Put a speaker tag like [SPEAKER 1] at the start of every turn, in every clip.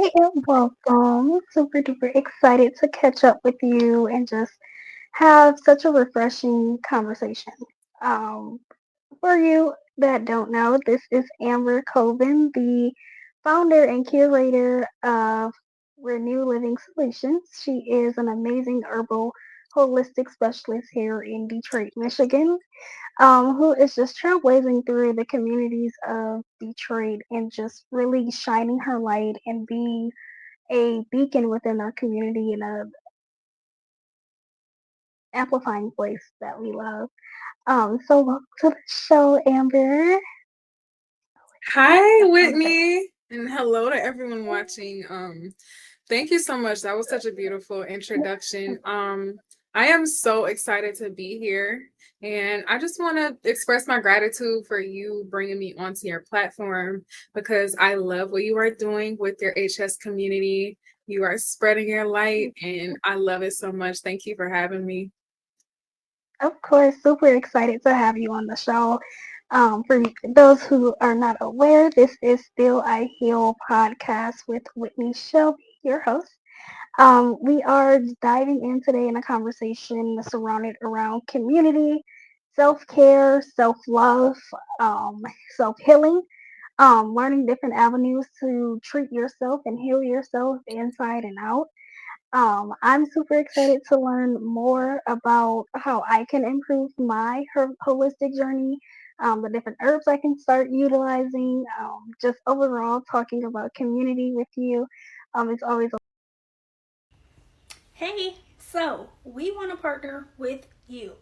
[SPEAKER 1] Hi and welcome. Super duper excited to catch up with you and just have such a refreshing conversation. Um, for you that don't know, this is Amber Colvin, the founder and curator of Renew Living Solutions. She is an amazing herbal holistic specialist here in Detroit, Michigan, who is just trailblazing through the communities of Detroit and just really shining her light and being a beacon within our community and a amplifying voice that we love. So welcome to the show, Amber.
[SPEAKER 2] Hi,
[SPEAKER 1] One second.
[SPEAKER 2] Whitney, and hello to everyone watching. Thank you so much. That was such a beautiful introduction. I am so excited to be here, and I just want to express my gratitude for you bringing me onto your platform because I love what you are doing with your HS community. You are spreading your light, and I love it so much. Thank you for having me.
[SPEAKER 1] Of course, super excited to have you on the show. For those who are not aware, this is Still I Heal podcast with Whitney Shelby, your host. We are diving in today in a conversation surrounded around community, self care, self love, um, self healing, learning different avenues to treat yourself and heal yourself inside and out. I'm super excited to learn more about how I can improve my holistic journey, the different herbs I can start utilizing, just overall talking about community with you. It's always
[SPEAKER 3] Hey, so we want to partner with you.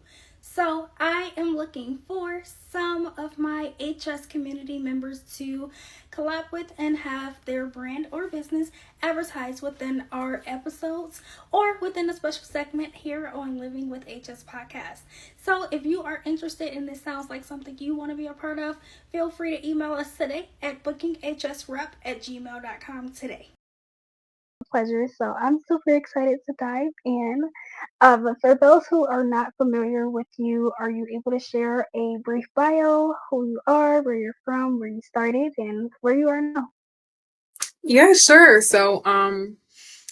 [SPEAKER 3] So I am looking for some of my HS community members to collab with and have their brand or business advertised within our episodes or within a special segment here on Living with HS podcast. So if you are interested and this sounds like something you want to be a part of, feel free to email us today at bookinghsrep@gmail.com today.
[SPEAKER 1] a pleasure. So I'm super excited to dive in. But for those who are not familiar with you, are you able to share a brief bio, who you are, where you're from, where you started, and where you are now?
[SPEAKER 2] Yeah, sure.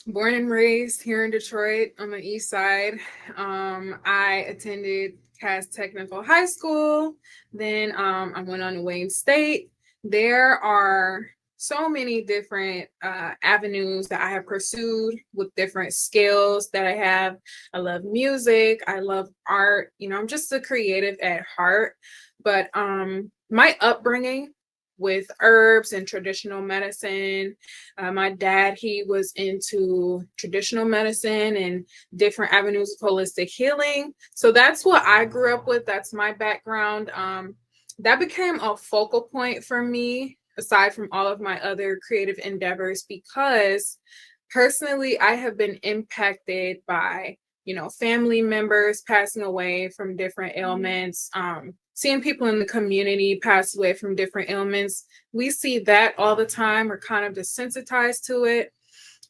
[SPEAKER 2] Born and raised here in Detroit on the east side. I attended Cass Technical High School. Then I went on to Wayne State. There are so many different avenues that I have pursued with different skills that I have. I love music. I love art. I'm just a creative at heart. But my upbringing with herbs and traditional medicine. My dad, he was into traditional medicine and different avenues of holistic healing. So that's what I grew up with. That's my background. That became a focal point for me, aside from all of my other creative endeavors, because personally, I have been impacted by family members passing away from different ailments, seeing people in the community pass away from different ailments. We see that all the time. We're kind of desensitized to it.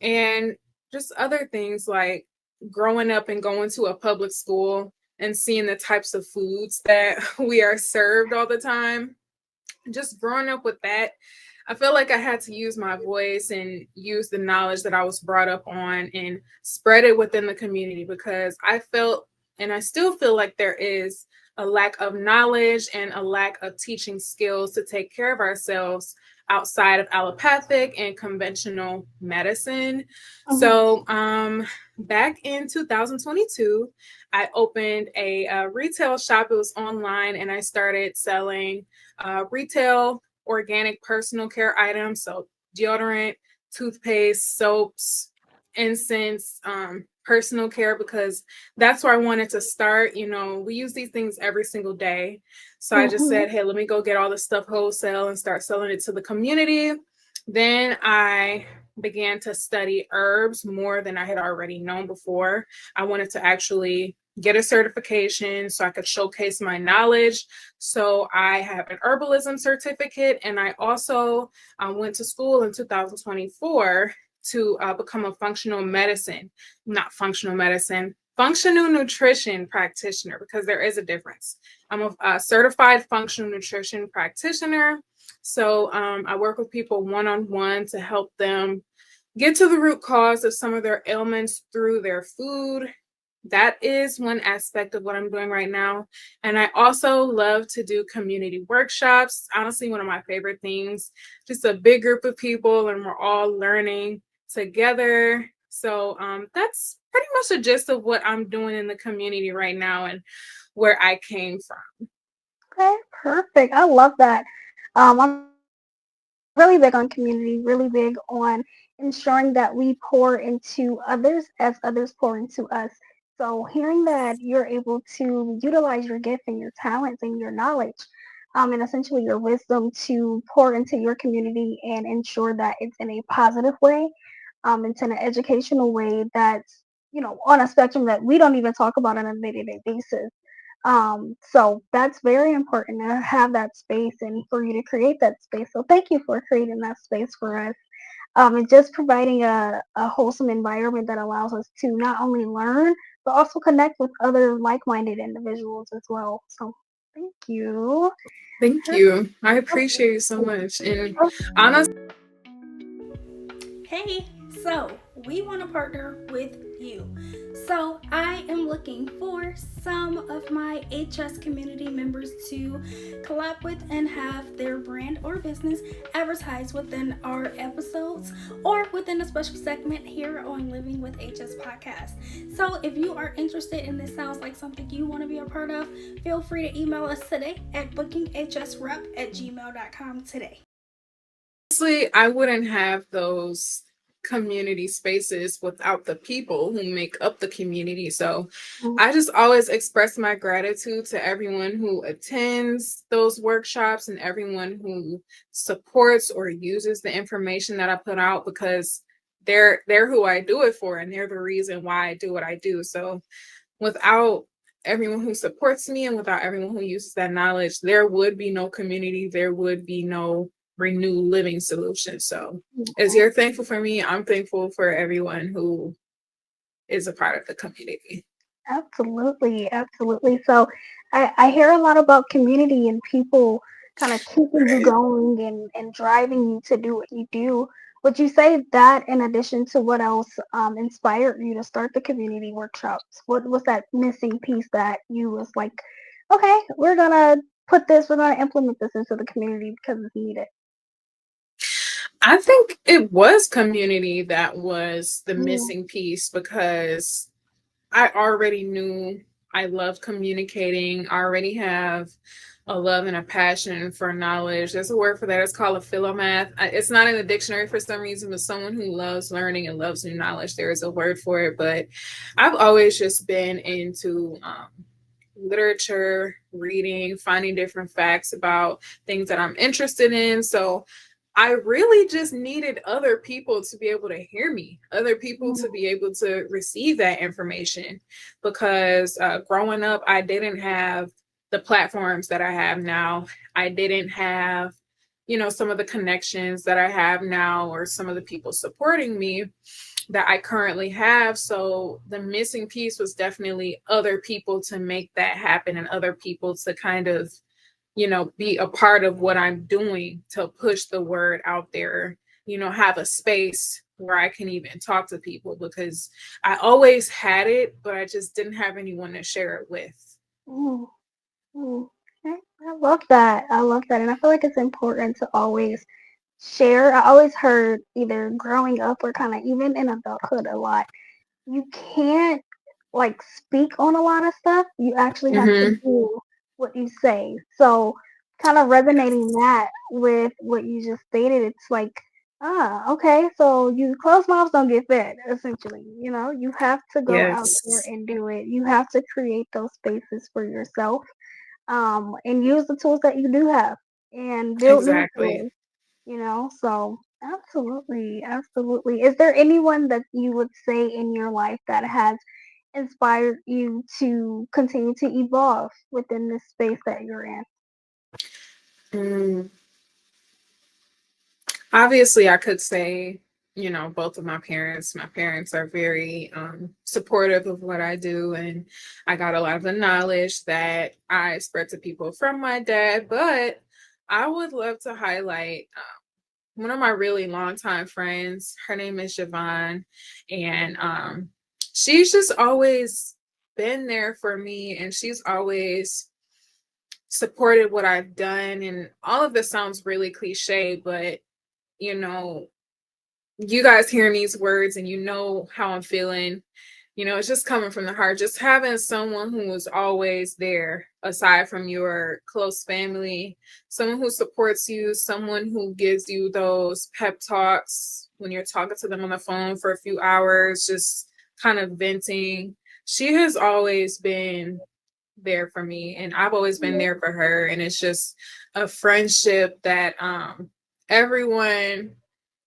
[SPEAKER 2] And just other things like growing up and going to a public school and seeing the types of foods that we are served all the time. Just growing up with that, I feel like I had to use my voice and use the knowledge that I was brought up on and spread it within the community, because I felt, and I still feel like there is a lack of knowledge and a lack of teaching skills to take care of ourselves outside of allopathic and conventional medicine.
[SPEAKER 1] Mhm.
[SPEAKER 2] Back in 2022, I opened a retail shop. It was online, and I started selling retail organic personal care items, so deodorant, toothpaste, soaps, incense, personal care, because that's where I wanted to start. We use these things every single day. So I just
[SPEAKER 1] Mhm.
[SPEAKER 2] said, hey, let me go get all this stuff wholesale and start selling it to the community. Then I began to study herbs more than I had already known before. I wanted to actually get a certification so I could showcase my knowledge. So I have an herbalism certificate, and I also went to school in 2024 to become a functional nutrition practitioner, because there is a difference. I'm a certified functional nutrition practitioner. So I work with people one-on-one to help them get to the root cause of some of their ailments through their food. That is one aspect of what I'm doing right now. And I also love to do community workshops. Honestly, one of my favorite things, just a big group of people and we're all learning together. So that's pretty much the gist of what I'm doing in the community right now and where I came from.
[SPEAKER 1] Okay, perfect. I love that. I'm really big on community, really big on ensuring that we pour into others as others pour into us. So hearing that you're able to utilize your gift and your talents and your knowledge, and essentially your wisdom to pour into your community and ensure that it's in a positive way, it's in an educational way that's, on a spectrum that we don't even talk about on a day-to-day basis. So that's very important to have that space and for you to create that space. So thank you for creating that space for us. And just providing a wholesome environment that allows us to not only learn, but also connect with other like-minded individuals as well. So thank you.
[SPEAKER 2] Thank you. I appreciate it so much. And honestly,
[SPEAKER 3] Hey, so we want to partner with you. So I am looking for some of my HS community members to collab with and have their brand or business advertised within our episodes or within a special segment here on Living with HS podcast. So if you are interested and this sounds like something you want to be a part of, feel free to email us today at bookinghsrep@gmail.com today.
[SPEAKER 2] I wouldn't have those community spaces without the people who make up the community. So I just always express my gratitude to everyone who attends those workshops and everyone who supports or uses the information that I put out because they're who I do it for and they're the reason why I do what I do. So without everyone who supports me and without everyone who uses that knowledge, there would be no community, there would be no renewed living solution. So as you're thankful for me, I'm thankful for everyone who is a part of the community.
[SPEAKER 1] Absolutely, absolutely. So I hear a lot about community and people kind of keeping you
[SPEAKER 2] Right.
[SPEAKER 1] going and driving you to do what you do. Would you say that in addition to what else inspired you to start the community workshops? What was that missing piece that you was like, okay, we're gonna implement this into the community because it's needed.
[SPEAKER 2] I think it was community that was the
[SPEAKER 1] Mm,
[SPEAKER 2] missing piece because I already knew I loved communicating. I already have a love and a passion for knowledge. There's a word for that. It's called a philomath. It's not in the dictionary for some reason, but someone who loves learning and loves new knowledge, there is a word for it. But I've always just been into literature, reading, finding different facts about things that I'm interested in. So I really just needed other people to be able to hear me, other people
[SPEAKER 1] mm,
[SPEAKER 2] to be able to receive that information. Because growing up, I didn't have the platforms that I have now. I didn't have, some of the connections that I have now or some of the people supporting me that I currently have. So the missing piece was definitely other people to make that happen and other people to kind of be a part of what I'm doing to push the word out there, have a space where I can even talk to people because I always had it, but I just didn't have anyone to share it with.
[SPEAKER 1] mm, mm. Okay, I love that. I love that. And I feel like it's important to always share. I always heard either growing up or kind of even in adulthood a lot, you can't like speak on a lot of stuff. You actually have to
[SPEAKER 2] Hmm.
[SPEAKER 1] do what you say. So kind of resonating that with what you just stated, it's like, okay, so you closed mouths don't get fed, essentially. You have to go out there
[SPEAKER 2] Yes,
[SPEAKER 1] and do it. You have to create those spaces for yourself, and use the tools that you do have and build new
[SPEAKER 2] exactly.
[SPEAKER 1] tools. So absolutely, absolutely. Is there anyone that you would say in your life that has inspired you to continue to evolve within this space that you're in?
[SPEAKER 2] Mm. Obviously, I could say, both of my parents. My parents are very supportive of what I do, and I got a lot of the knowledge that I spread to people from my dad. But I would love to highlight one of my really longtime friends. Her name is Javon, and she's just always been there for me, and she's always supported what I've done. And all of this sounds really cliche, but you know, you guys hearing these words and you know how I'm feeling. It's just coming from the heart. Just having someone who is always there, aside from your close family, someone who supports you, someone who gives you those pep talks when you're talking to them on the phone for a few hours, just kind of venting. She has always been there for me, and I've always been there for her. And it's just a friendship that everyone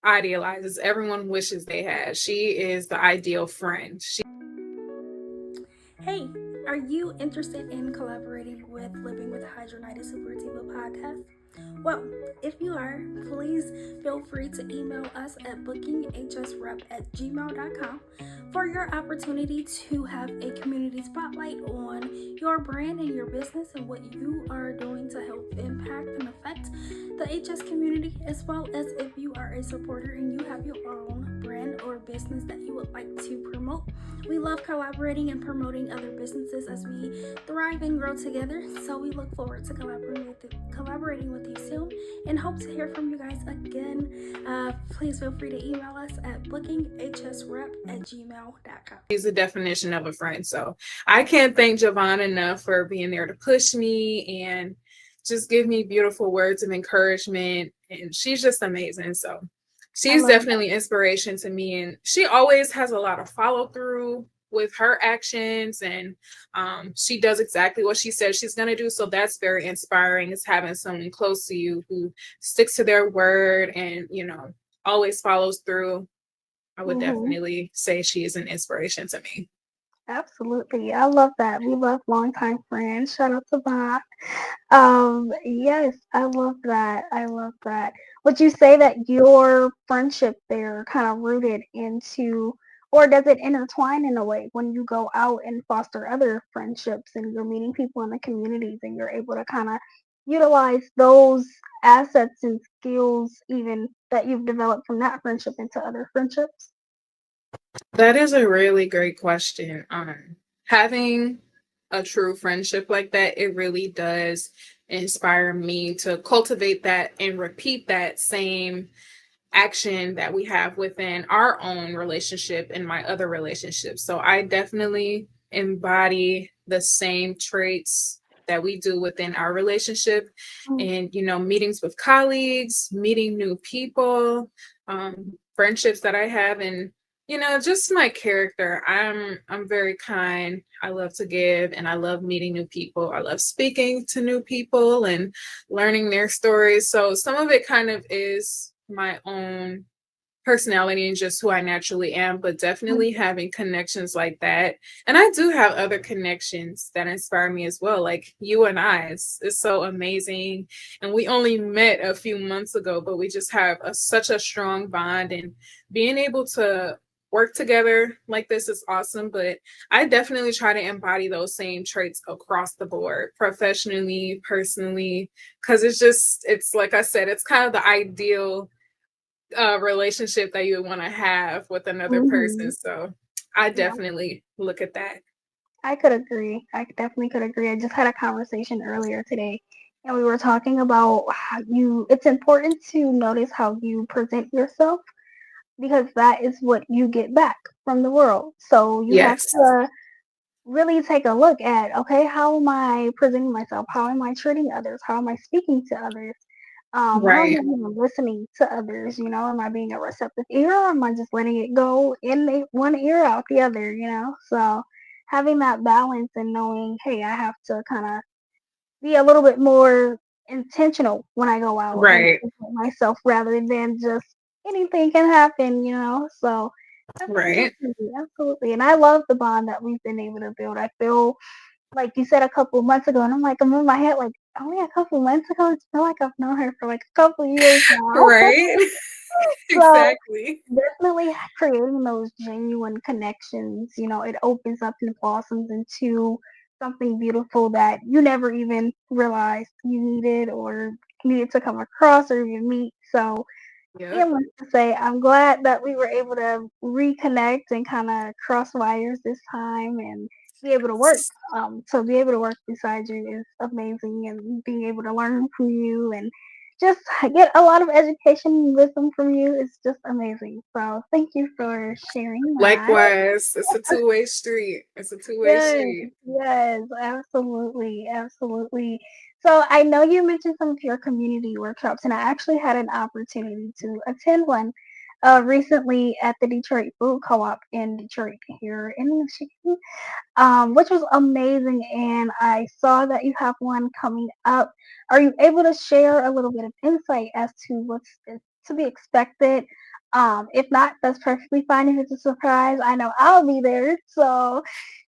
[SPEAKER 2] idealizes, everyone wishes they had. She is the ideal friend.
[SPEAKER 3] Hey, are you interested in collaborating with Living with Hidradenitis Suppurativa podcast? Well, if you are, please feel free to email us at bookinghsrep@gmail.com for your opportunity to have a community spotlight on your brand and your business and what you are doing to help impact and affect the HS community, as well as if you are a supporter and you have your own brand or business that you would like to promote. We love collaborating and promoting other businesses as we thrive and grow together. So we look forward to collaborating with you soon and hope to hear from you guys again. Please feel free to email us at bookinghsrep@gmail.com.
[SPEAKER 2] She's the definition of a friend. So I can't thank Javon enough for being there to push me and just give me beautiful words of encouragement. And she's just amazing. So she's definitely inspiration to me. And she always has a lot of follow through with her actions, and she does exactly what she says she's going to do. So that's very inspiring, is having someone close to you who sticks to their word and, always follows through. I would definitely say she is an inspiration to me.
[SPEAKER 1] Absolutely. I love that. We love longtime friends. Shout out to Bob. Yes, I love that. I love that. Would you say that your friendship there kind of rooted into, or does it intertwine in a way when you go out and foster other friendships and you're meeting people in the communities and you're able to kind of utilize those assets and skills even that you've developed from that friendship into other friendships?
[SPEAKER 2] That is a really great question. Having a true friendship like that, it really does inspire me to cultivate that and repeat that same action that we have within our own relationship and my other relationships. So I definitely embody the same traits that we do within our relationship, and meetings with colleagues, meeting new people, friendships that I have, and just my character. I'm very kind. I love to give, and I love meeting new people. I love speaking to new people and learning their stories. So some of it kind of is my own personality and just who I naturally am, but definitely having connections like that. And I do have other connections that inspire me as well. Like you and I, it's so amazing. And we only met a few months ago, but we just have such a strong bond, and being able to work together like this is awesome. But I definitely try to embody those same traits across the board, professionally, personally, because it's like I said, it's kind of the ideal relationship that you would want to have with another person. So I
[SPEAKER 1] Yeah,
[SPEAKER 2] definitely look at that.
[SPEAKER 1] I could agree. I definitely could agree. I just had a conversation earlier today, and we were talking about how it's important to notice how you present yourself because that is what you get back from the world. So you have
[SPEAKER 2] Yes.
[SPEAKER 1] to really take a look at, okay, how am I presenting myself? How am I treating others? How am I speaking to others? How am I
[SPEAKER 2] Right.
[SPEAKER 1] even listening to others? Am I being a receptive ear or am I just letting it go in one ear out the other? So having that balance and knowing, hey, I have to kind of be a little bit more intentional when I go out and
[SPEAKER 2] Right.
[SPEAKER 1] present myself rather than just anything can happen. So
[SPEAKER 2] Right.
[SPEAKER 1] absolutely, absolutely. And I love the bond that we've been able to build. I feel like you said a couple of months ago, and I'm in my head like only a couple of months ago. I feel like I've known her for like a couple of years now.
[SPEAKER 2] Right.
[SPEAKER 1] So
[SPEAKER 2] Exactly.
[SPEAKER 1] definitely creating those genuine connections, it opens up and blossoms into something beautiful that you never even realized you needed or needed to come across or even meet. So
[SPEAKER 2] Yep.
[SPEAKER 1] needless to say, I'm glad that we were able to reconnect and kind of cross wires this time and be able to work. So be able to work beside you is amazing, and being able to learn from you and just get a lot of education and wisdom from you is just amazing. So thank you for sharing that.
[SPEAKER 2] Likewise, it's a two-way street. It's a two-way
[SPEAKER 1] Yes,
[SPEAKER 2] street.
[SPEAKER 1] yes, absolutely, absolutely. So I know you mentioned some of your community workshops, and I actually had an opportunity to attend one recently at the Detroit Food Co-op in Detroit here in Michigan, which was amazing. And I saw that you have one coming up. Are you able to share a little bit of insight as to what's to be expected? If not, that's perfectly fine if it's a surprise. I know I'll be there, so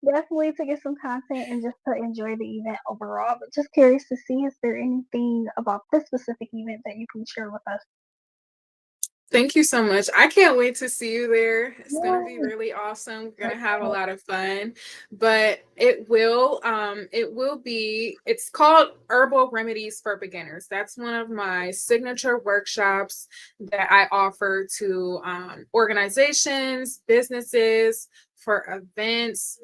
[SPEAKER 1] definitely to get some content and just to enjoy the event overall. But just curious to see, is there anything about this specific event that you can share with us?
[SPEAKER 2] Thank you so much. I can't wait to see you there. It's gonna be
[SPEAKER 1] Yes.
[SPEAKER 2] really awesome. We're gonna have a lot of fun. But it will be, it's called Herbal Remedies for Beginners. That's one of my signature workshops that I offer to organizations, businesses, for events.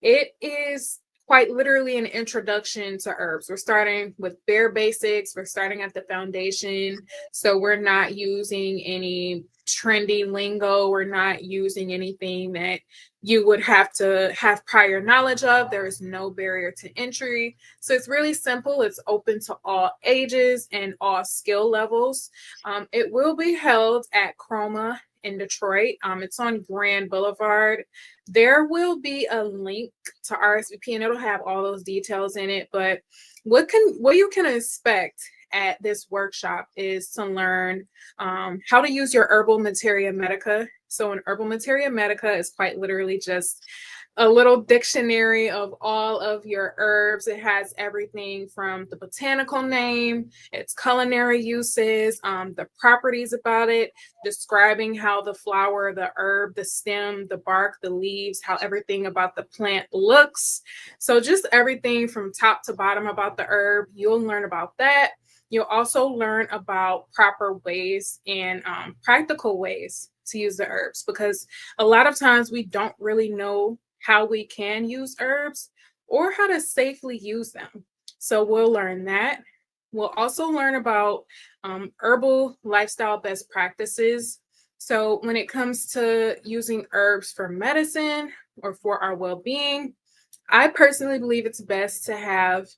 [SPEAKER 2] It is quite literally an introduction to herbs. We're starting with bare basics. We're starting at the foundation. So we're not using any trendy lingo. We're not using anything that you would have to have prior knowledge of. There is no barrier to entry. So it's really simple. It's open to all ages and all skill levels. It will be held at Chroma in Detroit. It's on Grand Boulevard. There will be a link to RSVP and it'll have all those details in it. But what you can expect at this workshop is to learn how to use your herbal materia medica. So an herbal materia medica is quite literally just a little dictionary of all of your herbs. It has everything from the botanical name, its culinary uses, the properties about it, describing how the flower, the herb, the stem, the bark, the leaves, how everything about the plant looks. So just everything from top to bottom about the herb, you'll learn about that. You'll also learn about proper ways and practical ways to use the herbs, because a lot of times we don't really know how we can use herbs or how to safely use them. So we'll learn that. We'll also learn about herbal lifestyle best practices. So when it comes to using herbs for medicine or for our well-being, I personally believe it's best to have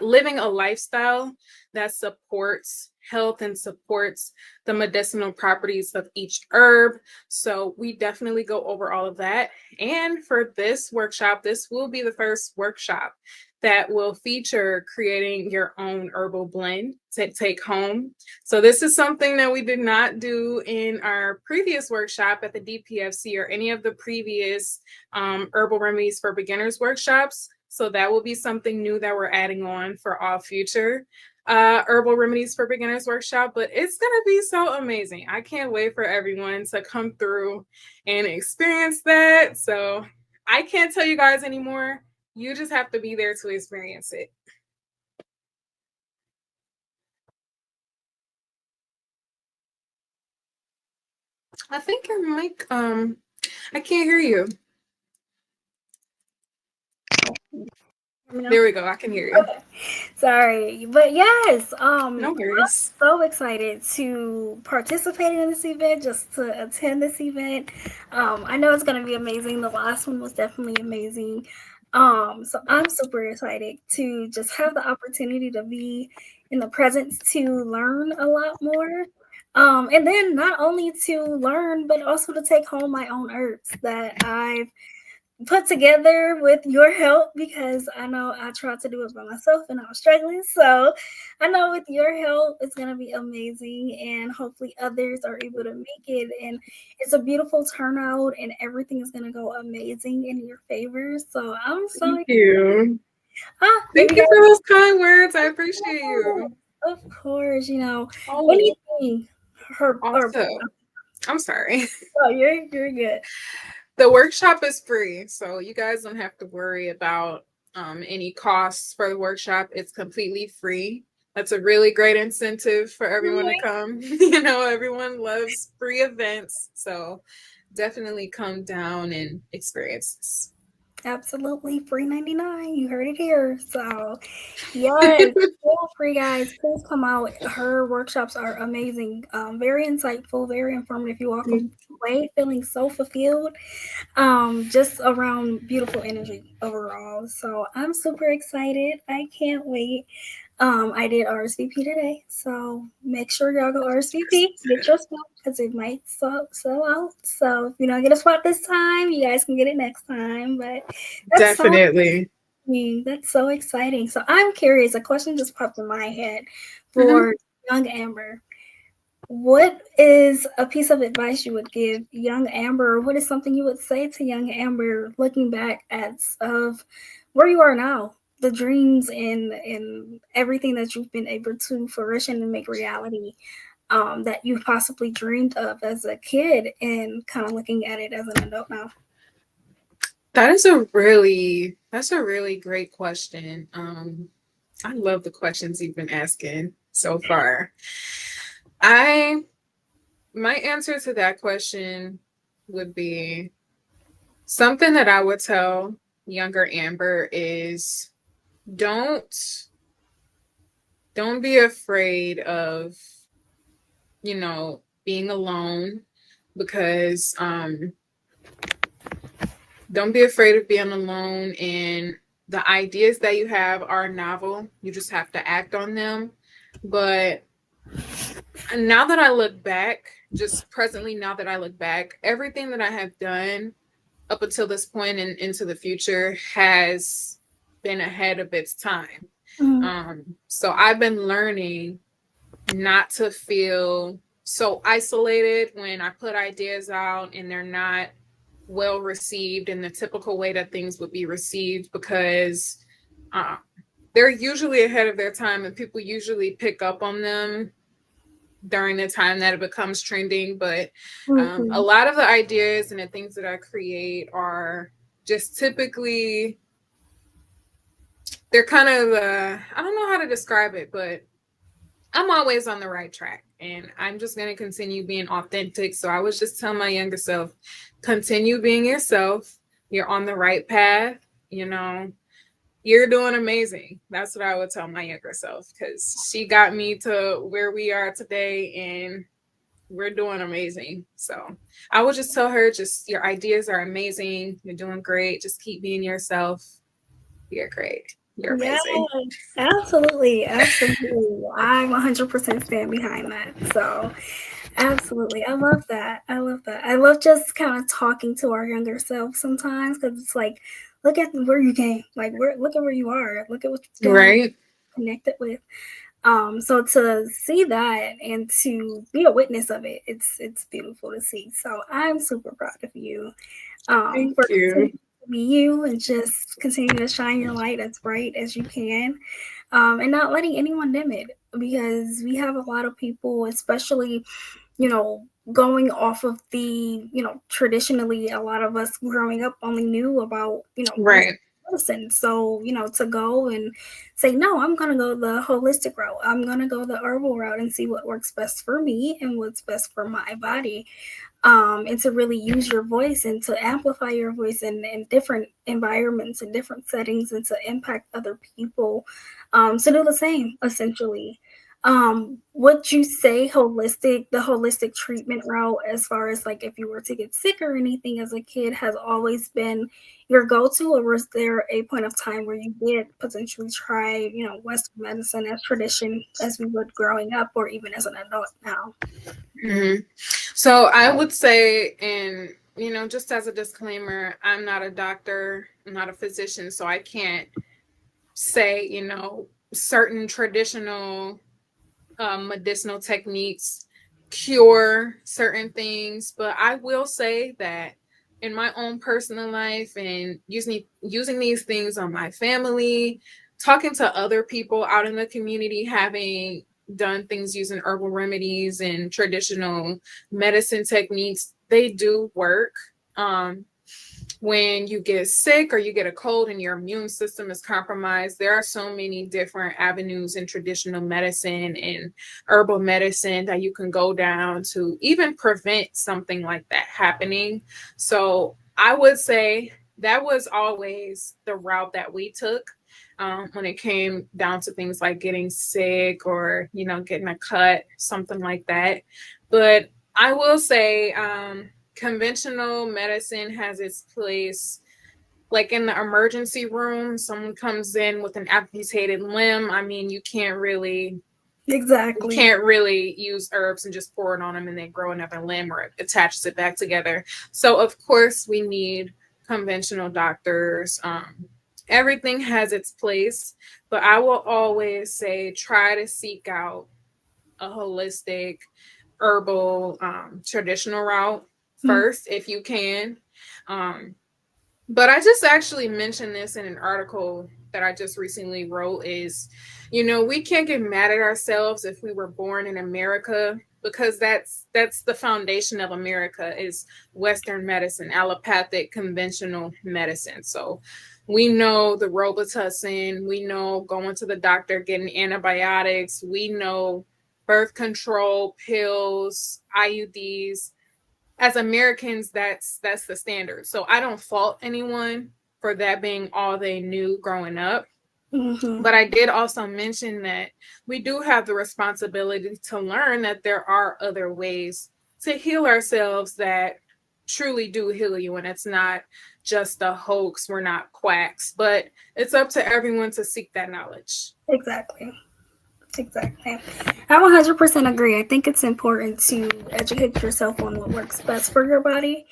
[SPEAKER 2] living a lifestyle that supports health and supports the medicinal properties of each herb. So we definitely go over all of that. And for this workshop, this will be the first workshop that will feature creating your own herbal blend to take home. So this is something that we did not do in our previous workshop at the DPFC or any of the previous herbal remedies for beginners workshops. So that will be something new that we're adding on for all future herbal remedies for beginners workshop. But it's going to be so amazing. I can't wait for everyone to come through and experience that. So I can't tell you guys anymore. You just have to be there to experience it. I think your mic, I can't hear you. There we go. I can hear you.
[SPEAKER 3] Okay. Sorry, but yes,
[SPEAKER 2] No
[SPEAKER 3] I'm
[SPEAKER 2] worries.
[SPEAKER 3] so excited to participate in this event, just to attend this event. I know it's going to be amazing. The last one was definitely amazing. So I'm super excited to just have the opportunity to be in the presence to learn a lot more. And then not only to learn, but also to take home my own herbs that I've put together with your help, because I know I tried to do it by myself and I was struggling. So I know with your help, it's going to be amazing, and hopefully others are able to make it. And it's a beautiful turnout, and everything is going to go amazing in your favor. So I'm so
[SPEAKER 2] Thank
[SPEAKER 3] excited.
[SPEAKER 2] you.
[SPEAKER 3] If
[SPEAKER 2] Thank
[SPEAKER 3] you
[SPEAKER 2] you
[SPEAKER 3] guys,
[SPEAKER 2] for those kind words. I appreciate you.
[SPEAKER 3] of course,
[SPEAKER 2] Oh,
[SPEAKER 3] anything, her or
[SPEAKER 2] also, I'm sorry.
[SPEAKER 3] oh, you're good.
[SPEAKER 2] The workshop is free, so you guys don't have to worry about any costs for the workshop. It's completely free. That's a really great incentive for everyone to come. Everyone loves free events. So definitely come down and experience this.
[SPEAKER 3] Absolutely, free 99. You heard it here. So, yes, feel free, guys. Please come out. Her workshops are amazing, very insightful, very informative. You walk away feeling so fulfilled, just around beautiful energy overall. So, I'm super excited. I can't wait. I did RSVP today, so make sure y'all go RSVP. Get your spot because it might sell out. So if you don't get a spot this time, you guys can get it next time. But that's so
[SPEAKER 2] Definitely.
[SPEAKER 3] exciting. That's so exciting. So I'm curious. A question just popped in my head
[SPEAKER 2] Mhm.
[SPEAKER 3] for young Amber. What is a piece of advice you would give young Amber? What is something you would say to young Amber looking back at of where you are now, the dreams and everything that you've been able to fruition and make reality, that you possibly dreamed of as a kid and kind of looking at it as an adult now?
[SPEAKER 2] That's a really great question. I love the questions you've been asking so far. My answer to that question would be something that I would tell younger Amber is don't be afraid of, being alone, because don't be afraid of being alone, and the ideas that you have are novel. You just have to act on them. But now that I look back, just presently, now that I look back, everything that I have done up until this point and into the future has been ahead of its time. So I've been learning not to feel so isolated when I put ideas out and they're not well received in the typical way that things would be received, because they're usually ahead of their time and people usually pick up on them during the time that it becomes trending. But a lot of the ideas and the things that I create are just typically, they're kind of, I don't know how to describe it, but I'm always on the right track and I'm just going to continue being authentic. So I was just telling my younger self, continue being yourself. You're on the right path. You're doing amazing. That's what I would tell my younger self, because she got me to where we are today and we're doing amazing. So I would just tell her, just your ideas are amazing. You're doing great. Just keep being yourself. You're great. You're
[SPEAKER 3] Yes,
[SPEAKER 2] amazing.
[SPEAKER 3] absolutely, absolutely. I 100% stand behind that. So, absolutely, I love that. I love that. I love just kind of talking to our younger self sometimes because it's like, look at where you came. Like, look at where you are. Look at what you've done.
[SPEAKER 2] Right.
[SPEAKER 3] Connected with. So to see that and to be a witness of it, it's beautiful to see. So I'm super proud of you.
[SPEAKER 2] Thank
[SPEAKER 3] For
[SPEAKER 2] you.
[SPEAKER 3] be you and just continue to shine your light as bright as you can, and not letting anyone dim it, because we have a lot of people, especially, going off of the, traditionally a lot of us growing up only knew about,
[SPEAKER 2] Right.
[SPEAKER 3] medicine. So, to go and say, no, I'm going to go the holistic route. I'm going to go the herbal route and see what works best for me and what's best for my body. And to really use your voice and to amplify your voice in different environments and different settings and to impact other people, to do the same, essentially. Would you say the holistic treatment route, as far as like if you were to get sick or anything as a kid, has always been your go-to, or was there a point of time where you did potentially try, Western medicine as tradition as we would growing up, or even as an adult now?
[SPEAKER 2] Mm-hmm. So I would say, and just as a disclaimer, I'm not a doctor, I'm not a physician, so I can't say, certain traditional medicinal techniques cure certain things. But I will say that in my own personal life and using these things on my family, talking to other people out in the community, having done things using herbal remedies and traditional medicine techniques, they do work. when you get sick or you get a cold and your immune system is compromised, there are so many different avenues in traditional medicine and herbal medicine that you can go down to even prevent something like that happening. So I would say that was always the route that we took. When it came down to things like getting sick or, getting a cut, something like that. But I will say, conventional medicine has its place, like in the emergency room. Someone comes in with an amputated limb. I mean, you can't really
[SPEAKER 3] Exactly.
[SPEAKER 2] use herbs and just pour it on them and then grow another limb or it attaches it back together. So of course we need conventional doctors. Everything has its place, but I will always say try to seek out a holistic herbal traditional route first if you can. But I just actually mentioned this in an article that I just recently wrote is, we can't get mad at ourselves if we were born in America, because that's the foundation of America is Western medicine, allopathic conventional medicine. So we know the Robitussin, we know going to the doctor, getting antibiotics, we know birth control pills, IUDs. As Americans, that's the standard. So I don't fault anyone for that being all they knew growing up.
[SPEAKER 3] Mm-hmm.
[SPEAKER 2] But I did also mention that we do have the responsibility to learn that there are other ways to heal ourselves that truly do heal you. And it's not just a hoax. We're not quacks, but it's up to everyone to seek that knowledge.
[SPEAKER 3] Exactly. I 100% agree. I think it's important to educate yourself on what works best for your body,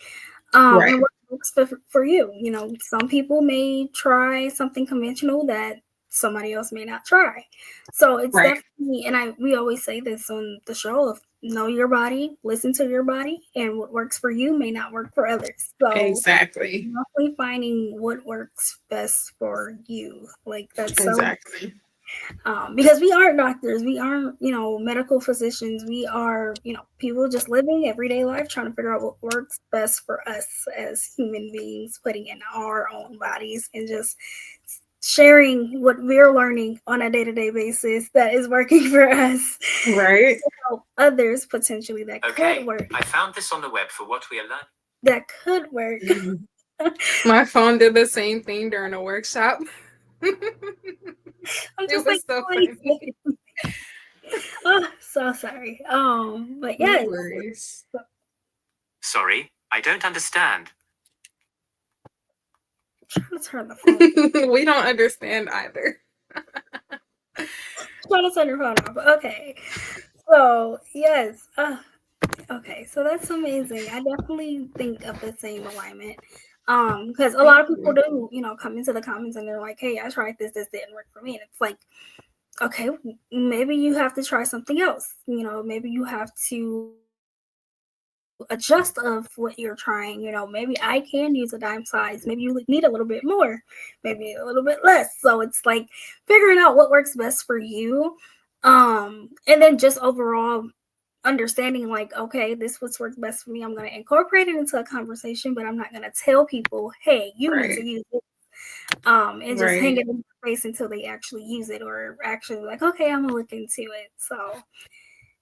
[SPEAKER 2] Right.
[SPEAKER 3] and what works for you. Some people may try something conventional that somebody else may not try. So it's
[SPEAKER 2] Right.
[SPEAKER 3] definitely, and we always say this on the show, of know your body, listen to your body, and what works for you may not work for others. So
[SPEAKER 2] Exactly.
[SPEAKER 3] definitely finding what works best for you. Like that's so.
[SPEAKER 2] Exactly.
[SPEAKER 3] Because we aren't doctors, we aren't, medical physicians. We are, people just living everyday life, trying to figure out what works best for us as human beings, putting in our own bodies and just sharing what we're learning on a day-to-day basis that is working for us.
[SPEAKER 2] Right.
[SPEAKER 3] To help others potentially that
[SPEAKER 4] Okay,
[SPEAKER 3] could work.
[SPEAKER 4] I found this on the web for what we are learning.
[SPEAKER 3] That could work.
[SPEAKER 2] My phone did the same thing during a workshop.
[SPEAKER 3] I'm
[SPEAKER 2] It
[SPEAKER 3] just
[SPEAKER 2] was so funny.
[SPEAKER 3] Oh, so sorry. But
[SPEAKER 2] No
[SPEAKER 3] yes.
[SPEAKER 2] worries.
[SPEAKER 4] Sorry, I don't understand.
[SPEAKER 3] I'm trying to turn the phone.
[SPEAKER 2] We don't understand either.
[SPEAKER 3] Trying to turn your phone off. Okay. So yes. Okay. So that's amazing. I definitely think of the same alignment. Because a lot of people do, come into the comments and they're like, "Hey, I tried this didn't work for me," and it's like, okay, maybe you have to try something else. Maybe you have to adjust of what you're trying. Maybe I can use a dime size. Maybe you need a little bit more, maybe a little bit less. So it's like figuring out what works best for you. And then just overall understanding, like, okay, this what's worked best for me. I'm going to incorporate it into a conversation, but I'm not going to tell people, hey, you need to use it. And just hang it in their face until they actually use it, or actually like, okay, I'm gonna look into it. So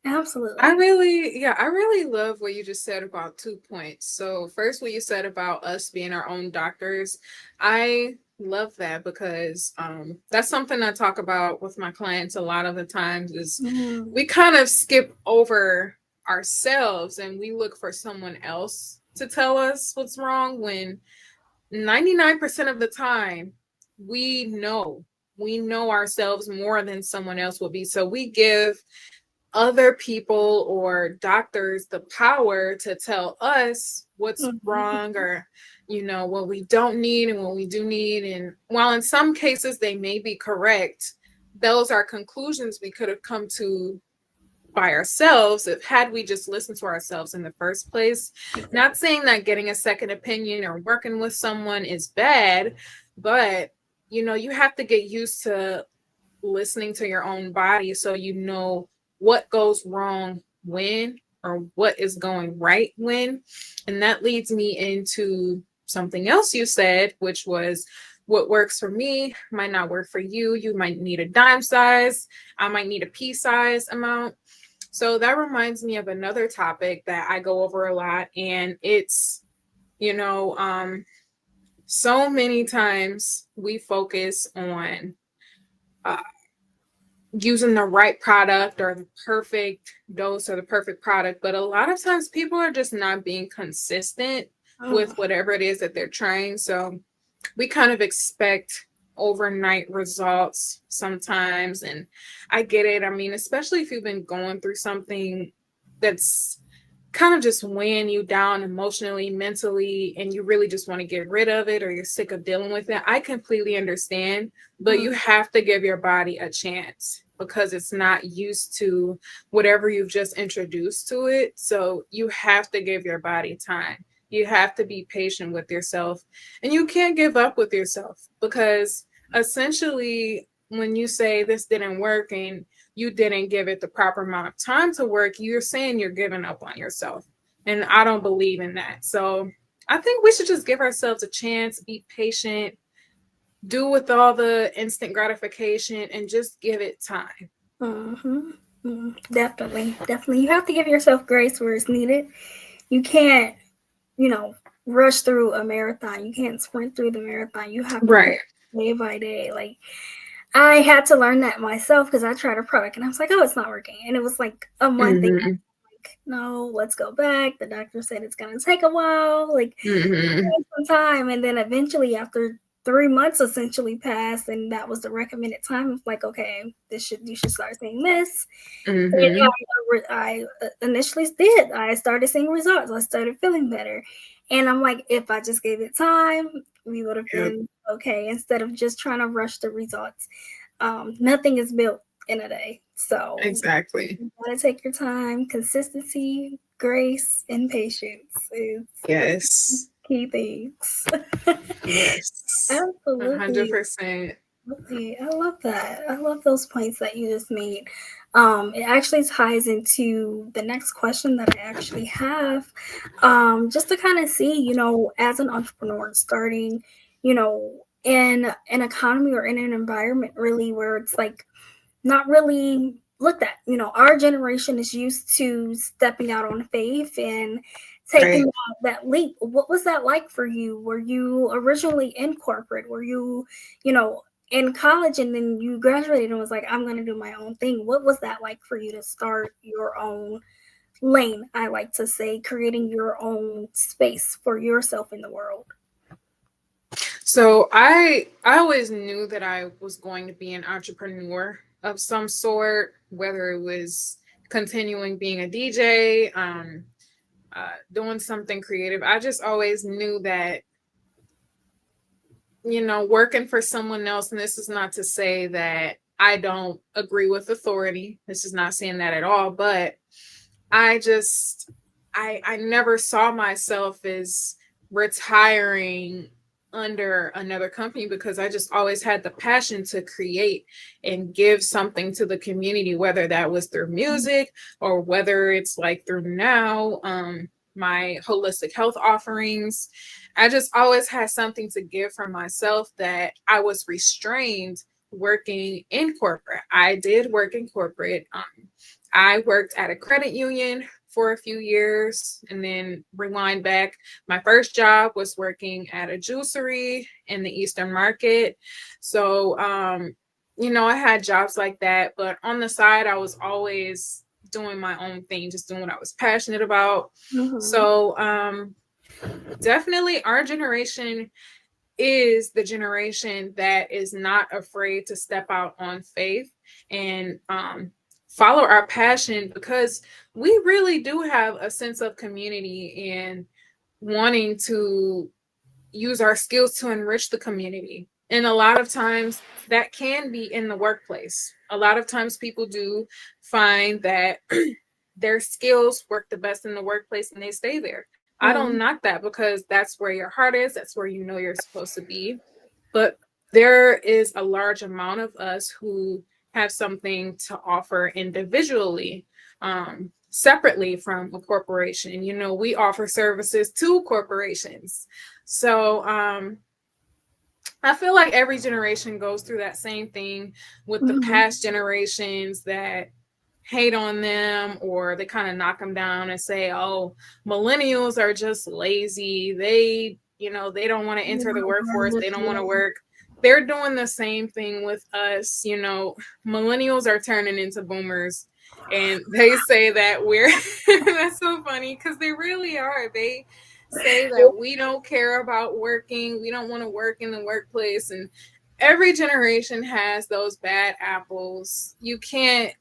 [SPEAKER 3] absolutely.
[SPEAKER 2] I really love what you just said about 2 points. So first, what you said about us being our own doctors, I love that because that's something I talk about with my clients a lot of the times is we kind of skip over ourselves and we look for someone else to tell us what's wrong when 99% of the time we know ourselves more than someone else will be. So we give other people or doctors the power to tell us what's wrong or what we don't need and what we do need. And while in some cases they may be correct, those are conclusions we could have come to by ourselves if had we just listened to ourselves in the first place. Not saying that getting a second opinion or working with someone is bad, but you have to get used to listening to your own body so you know what goes wrong when or what is going right when. And that leads me into something else you said, which was what works for me might not work for you. You might need a dime size. I might need a pea size amount. So that reminds me of another topic that I go over a lot, and it's, so many times we focus on uh, using the right product or the perfect dose or the perfect product, but a lot of times people are just not being consistent with whatever it is that they're trying. So we kind of expect overnight results sometimes, and I get it. I mean, especially if you've been going through something that's kind of just weighing you down emotionally, mentally, and you really just want to get rid of it, or you're sick of dealing with it. I completely understand, but you have to give your body a chance because it's not used to whatever you've just introduced to it. So you have to give your body time. You have to be patient with yourself, and you can't give up with yourself, because essentially when you say this didn't work and you didn't give it the proper amount of time to work, you're saying you're giving up on yourself. And I don't believe in that. So I think we should just give ourselves a chance, be patient, do with all the instant gratification, and just give it time.
[SPEAKER 3] Definitely. You have to give yourself grace where it's needed. You can't, rush through a marathon. You can't sprint through the marathon. You have to
[SPEAKER 2] Right.
[SPEAKER 3] day by day. Like, I had to learn that myself because I tried a product and I was like, oh, it's not working. And it was like a month thing. Like, no, let's go back. The doctor said it's going to take a while. Like, some time. And then eventually, after 3 months essentially passed, and that was the recommended time, of like, okay, you should start seeing this. And I initially did. I started seeing results. I started feeling better. And I'm like, if I just gave it time, we would have been okay, instead of just trying to rush the results. Nothing is built in a day. So
[SPEAKER 2] Exactly.
[SPEAKER 3] you gotta take your time. Consistency, grace, and patience is key things.
[SPEAKER 2] Yes.
[SPEAKER 3] Absolutely.
[SPEAKER 2] 100%.
[SPEAKER 3] I love that. I love those points that you just made. It actually ties into the next question that I actually have. Just to kind of see, as an entrepreneur starting, in an economy or in an environment really where it's like not really looked at. Our generation is used to stepping out on faith and taking that leap. What was that like for you? Were you originally in corporate? Were you, in college, and then you graduated and was like, I'm going to do my own thing? What was that like for you to start your own lane? I like to say, creating your own space for yourself in the world.
[SPEAKER 2] So I always knew that I was going to be an entrepreneur of some sort, whether it was continuing being a DJ, doing something creative. I just always knew that, working for someone else, and this is not to say that I don't agree with authority. This is not saying that at all, but I never saw myself as retiring under another company, because I just always had the passion to create and give something to the community, whether that was through music or whether it's like through now, my holistic health offerings. I just always had something to give from myself that I was restrained working in corporate. I did work in corporate. I worked at a credit union for a few years, and then rewind back. My first job was working at a juicery in the Eastern Market. So, I had jobs like that, but on the side, I was always doing my own thing, just doing what I was passionate about. So, definitely our generation is the generation that is not afraid to step out on faith and follow our passion, because we really do have a sense of community and wanting to use our skills to enrich the community. And a lot of times that can be in the workplace. A lot of times people do find that their skills work the best in the workplace and they stay there. I don't knock that, because that's where your heart is. That's where you're supposed to be. But there is a large amount of us who have something to offer individually. separately from a corporation. You know, we offer services to corporations. So I feel like every generation goes through that same thing with the past generations that hate on them, or they kind of knock them down and say, oh, millennials are just lazy. They, you know, they don't want to enter the workforce. They don't want to work. They're doing the same thing with us. You know, millennials are turning into boomers, and they say that we're, that's so funny because they really are. They say that we don't care about working. We don't want to work in the workplace. And every generation has those bad apples. You can't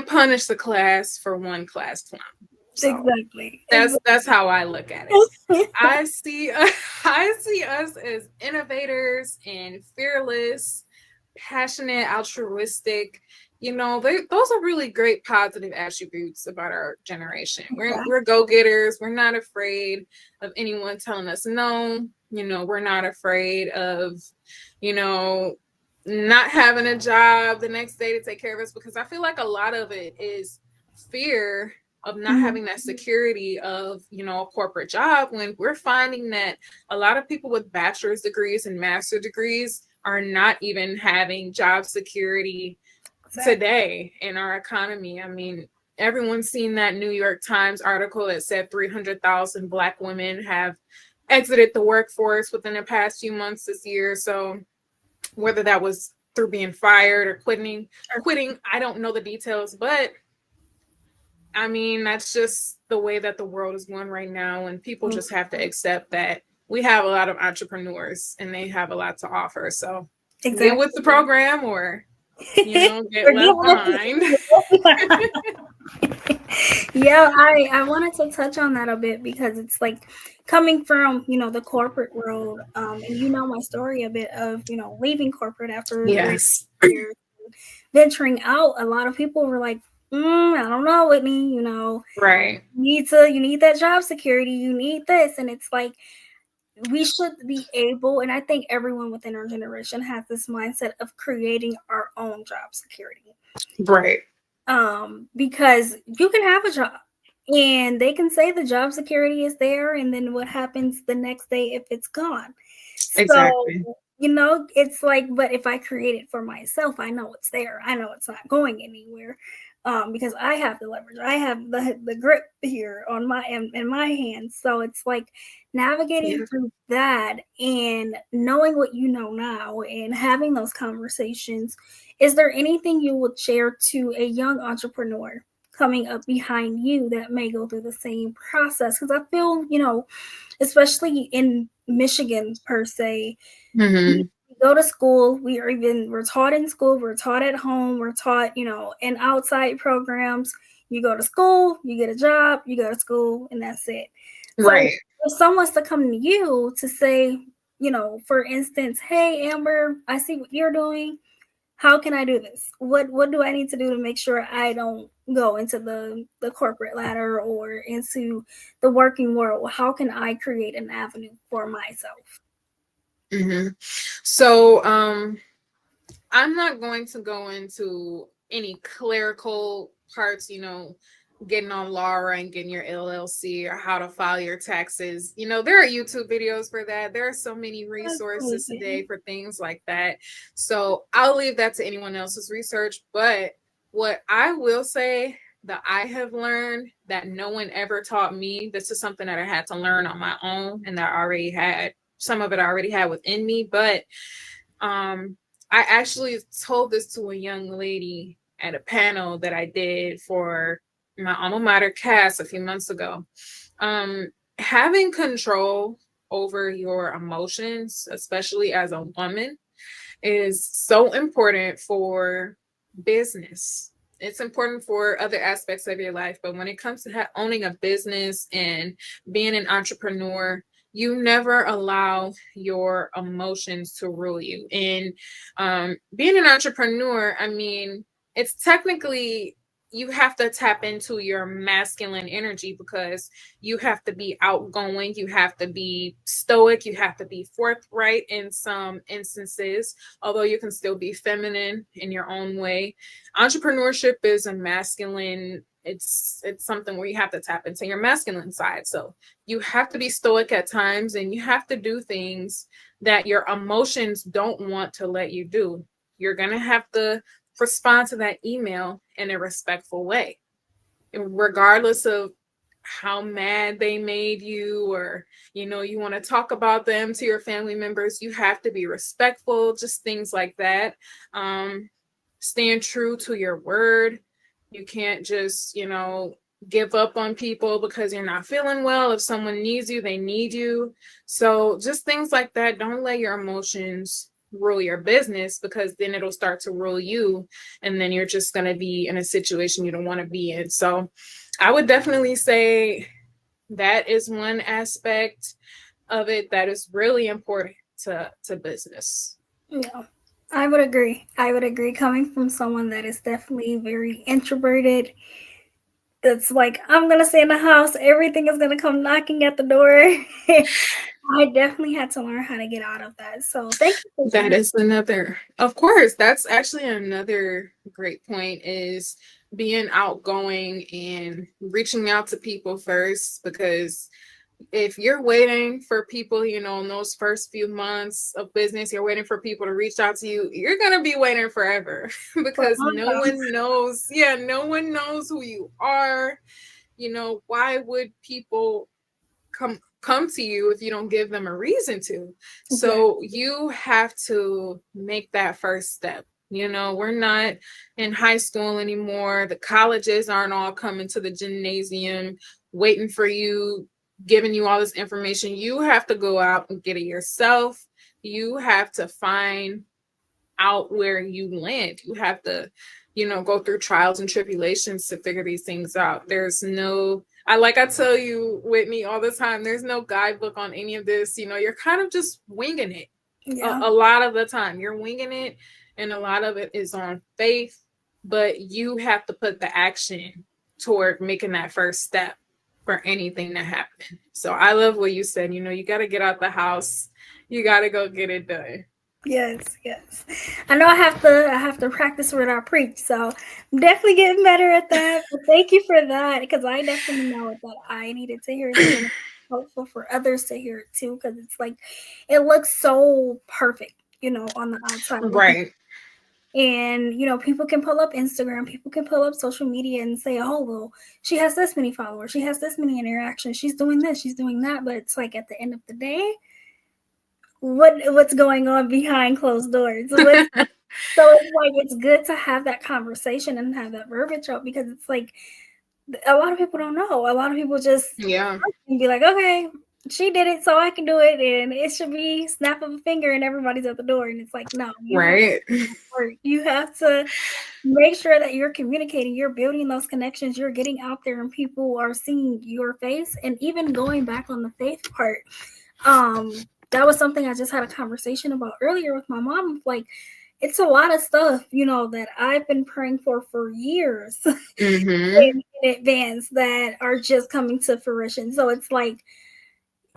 [SPEAKER 2] punish the class for one class clown. So
[SPEAKER 3] Exactly.
[SPEAKER 2] that's how I look at it. I see us as innovators and fearless, passionate, altruistic. You know, those are really great positive attributes about our generation. We're go-getters. We're not afraid of anyone telling us no. You know, we're not afraid of, you know, not having a job the next day to take care of us, because I feel like a lot of it is fear of not having that security of, you know, a corporate job, when we're finding that a lot of people with bachelor's degrees and master's degrees are not even having job security today in our economy. I mean, everyone's seen that New York Times article that said 300,000 Black women have exited the workforce within the past few months this year. So whether that was through being fired or quitting, I don't know the details, but I mean, that's just the way that the world is going right now. And people just have to accept that we have a lot of entrepreneurs and they have a lot to offer. So get with the program, or, you know, get left behind.
[SPEAKER 3] Yeah, I wanted to touch on that a bit, because it's like coming from, you know, the corporate world, and you know my story a bit of, you know, leaving corporate after 3 years, venturing out. A lot of people were like, I don't know, Whitney, you know,
[SPEAKER 2] right.
[SPEAKER 3] You need that job security, you need this. And it's like, we should be able, and I think everyone within our generation has this mindset of creating our own job security.
[SPEAKER 2] Right.
[SPEAKER 3] Because you can have a job and they can say the job security is there, and then what happens the next day if it's gone?
[SPEAKER 2] Exactly.
[SPEAKER 3] So, you know, it's like, but if I create it for myself, I know it's there. I know it's not going anywhere, because I have the leverage. I have the grip here on my in my hands. So it's like navigating through that and knowing what you know now and having those conversations. Is there anything you would share to a young entrepreneur coming up behind you that may go through the same process? Because I feel, you know, especially in Michigan per se, we go to school, we're taught in school, we're taught at home, we're taught, you know, in outside programs. You go to school, you get a job, you go to school, and that's it.
[SPEAKER 2] Right.
[SPEAKER 3] So if someone's to come to you to say, you know, for instance, hey Amber, I see what you're doing. How can I do this? What do I need to do to make sure I don't go into the corporate ladder or into the working world? How can I create an avenue for myself?
[SPEAKER 2] So I'm not going to go into any clerical parts, you know, getting on Laura and getting your LLC or how to file your taxes. You know, there are YouTube videos for that. There are so many resources today for things like that. So I'll leave that to anyone else's research. But what I will say that I have learned that no one ever taught me, this is something that I had to learn on my own, and that I already had, some of it I already had within me. But I actually told this to a young lady at a panel that I did for my alma mater cast a few months ago. Having control over your emotions, especially as a woman, is so important for business. It's important for other aspects of your life, but when it comes to owning a business and being an entrepreneur, you never allow your emotions to rule you. And being an entrepreneur, I mean, it's technically you have to tap into your masculine energy, because you have to be outgoing, you have to be stoic, you have to be forthright in some instances, although you can still be feminine in your own way. Entrepreneurship is a masculine, it's something where you have to tap into your masculine side. So you have to be stoic at times, and you have to do things that your emotions don't want to let you do. You're going to have to respond to that email in a respectful way, regardless of how mad they made you, or you want to talk about them to your family members. You have to be respectful, just things like that. Stand true to your word. You can't just give up on people because you're not feeling well. If someone needs you, they need you. So just things like that. Don't let your emotions rule your business, because then it'll start to rule you, and then you're just going to be in a situation you don't want to be in. So I would definitely say that is one aspect of it that is really important to business.
[SPEAKER 3] Yeah, I would agree. Coming from someone that is definitely very introverted, that's like, I'm gonna stay in the house, everything is gonna come knocking at the door. I definitely had to learn how to get out of that. So thank you for
[SPEAKER 2] That
[SPEAKER 3] sharing.
[SPEAKER 2] is another, of course, that's actually another great point, is being outgoing and reaching out to people first. Because if you're waiting for people, in those first few months of business, you're waiting for people to reach out to you, you're going to be waiting forever because no one knows. Yeah, no one knows who you are. Why would people come to you if you don't give them a reason to? So you have to make that first step. We're not in high school anymore. The colleges aren't all coming to the gymnasium waiting for you, giving you all this information. You have to go out and get it yourself. You have to find out where you land. You have to, go through trials and tribulations to figure these things out. There's no, I tell you, Whitney, all the time, there's no guidebook on any of this. You're kind of just winging it.
[SPEAKER 3] Yeah.
[SPEAKER 2] A lot of the time you're winging it, and a lot of it is on faith, but you have to put the action toward making that first step for anything to happen. So I love what you said. You got to get out the house. You got to go get it done.
[SPEAKER 3] Yes. I know I have to practice what I preach, so I'm definitely getting better at that. But thank you for that, because I definitely know that I needed to hear it, and it's helpful for others to hear it too, because it's like, it looks so perfect, on the outside.
[SPEAKER 2] Right.
[SPEAKER 3] And people can pull up Instagram, people can pull up social media and say, oh, well, she has this many followers, she has this many interactions, she's doing this, she's doing that. But it's like, at the end of the day, what's going on behind closed doors? So it's like, it's good to have that conversation and have that verbiage up, because it's like, a lot of people don't know. A lot of people just be like, okay, she did it, so I can do it, and it should be snap of a finger and everybody's at the door. And it's like, no, you have to make sure that you're communicating, you're building those connections, you're getting out there, and people are seeing your face. And even going back on the faith part, that was something I just had a conversation about earlier with my mom. Like, it's a lot of stuff, that I've been praying for years in advance, that are just coming to fruition. So it's like,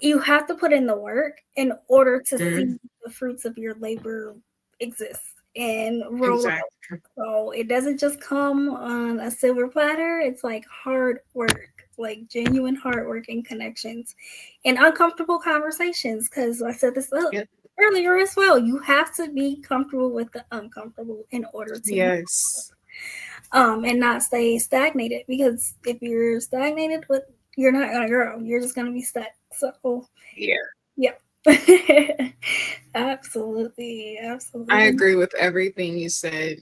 [SPEAKER 3] you have to put in the work in order to see the fruits of your labor exist and roll out. So it doesn't just come on a silver platter. It's like hard work, like genuine hard work and connections and uncomfortable conversations. Because I said this earlier as well, you have to be comfortable with the uncomfortable in order to and not stay stagnated. Because if you're stagnated, you're not gonna grow. You're just gonna be stuck. So yeah. Absolutely.
[SPEAKER 2] I agree with everything you said.